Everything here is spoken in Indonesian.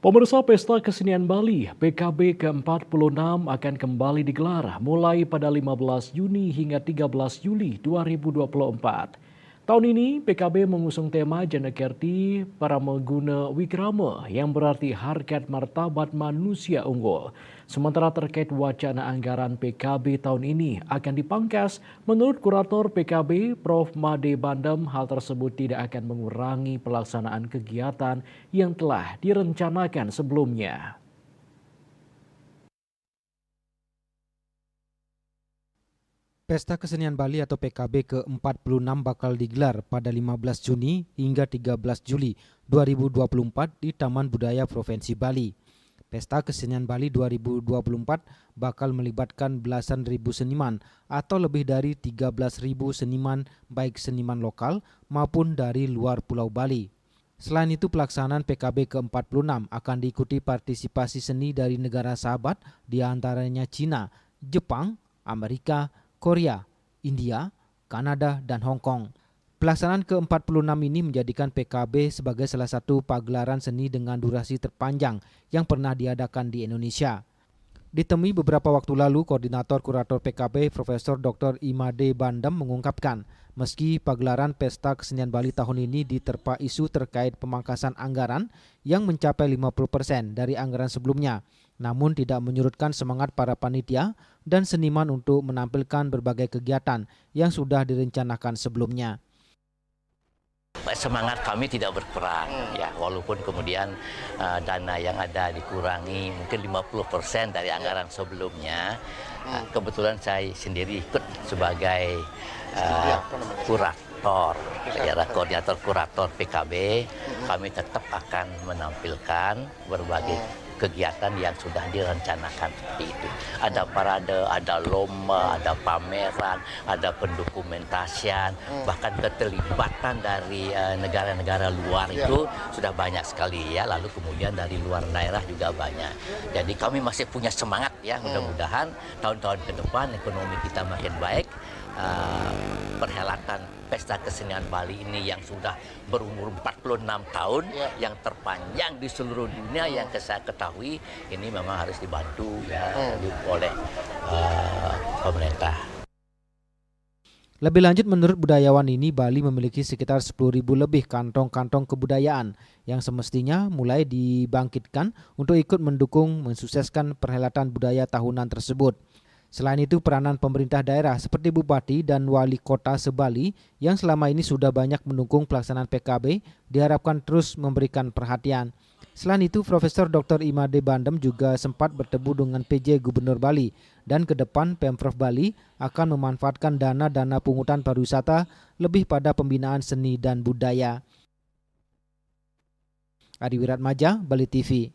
Pemirsa Pesta Kesenian Bali PKB ke-46 akan kembali digelar mulai pada 15 Juni hingga 13 Juli 2024. Tahun ini PKB mengusung tema Janakerti Paramaguna Wikrama yang berarti harkat martabat manusia unggul. Sementara terkait wacana anggaran PKB tahun ini akan dipangkas, menurut Kurator PKB Prof. Made Bandem, hal tersebut tidak akan mengurangi pelaksanaan kegiatan yang telah direncanakan sebelumnya. Pesta Kesenian Bali atau PKB ke-46 bakal digelar pada 15 Juni hingga 13 Juli 2024 di Taman Budaya Provinsi Bali. Pesta Kesenian Bali 2024 bakal melibatkan belasan ribu seniman atau lebih dari 13.000 seniman, baik seniman lokal maupun dari luar Pulau Bali. Selain itu, pelaksanaan PKB ke-46 akan diikuti partisipasi seni dari negara sahabat, diantaranya Cina, Jepang, Amerika, Korea, India, Kanada, dan Hong Kong. Pelaksanaan ke-46 ini menjadikan PKB sebagai salah satu pagelaran seni dengan durasi terpanjang yang pernah diadakan di Indonesia. Ditemui beberapa waktu lalu, Koordinator Kurator PKB Profesor Dr. Imade Bandem mengungkapkan, meski pagelaran Pesta Kesenian Bali tahun ini diterpa isu terkait pemangkasan anggaran yang mencapai 50% dari anggaran sebelumnya, namun tidak menyurutkan semangat para panitia dan seniman untuk menampilkan berbagai kegiatan yang sudah direncanakan sebelumnya. Semangat kami tidak berkurang, ya, walaupun kemudian dana yang ada dikurangi mungkin 50% dari anggaran sebelumnya. Kebetulan saya sendiri ikut sebagai kurator, koordinator kurator PKB. Kami tetap akan menampilkan berbagai kegiatan yang sudah direncanakan seperti itu. Ada parade, ada lomba, ada pameran, ada pendokumentasian, bahkan keterlibatan dari negara-negara luar itu sudah banyak sekali ya. Lalu kemudian dari luar daerah juga banyak. Jadi kami masih punya semangat ya, mudah-mudahan tahun-tahun ke depan ekonomi kita makin baik. Perhelatan Pesta Kesenian Bali ini yang sudah berumur 46 tahun, yang terpanjang di seluruh dunia yang saya ketahui, ini memang harus dibantu ya oleh pemerintah. Lebih lanjut, menurut budayawan ini, Bali memiliki sekitar 10.000 lebih kantong-kantong kebudayaan yang semestinya mulai dibangkitkan untuk ikut mendukung mensukseskan perhelatan budaya tahunan tersebut. Selain itu, peranan pemerintah daerah seperti Bupati dan Wali Kota Sebali yang selama ini sudah banyak mendukung pelaksanaan PKB diharapkan terus memberikan perhatian. Selain itu, Profesor Dr. Imade Bandem juga sempat bertemu dengan PJ Gubernur Bali dan ke depan Pemprov Bali akan memanfaatkan dana-dana pungutan pariwisata lebih pada pembinaan Seni dan Budaya. Adi Wiratmaja, Bali TV.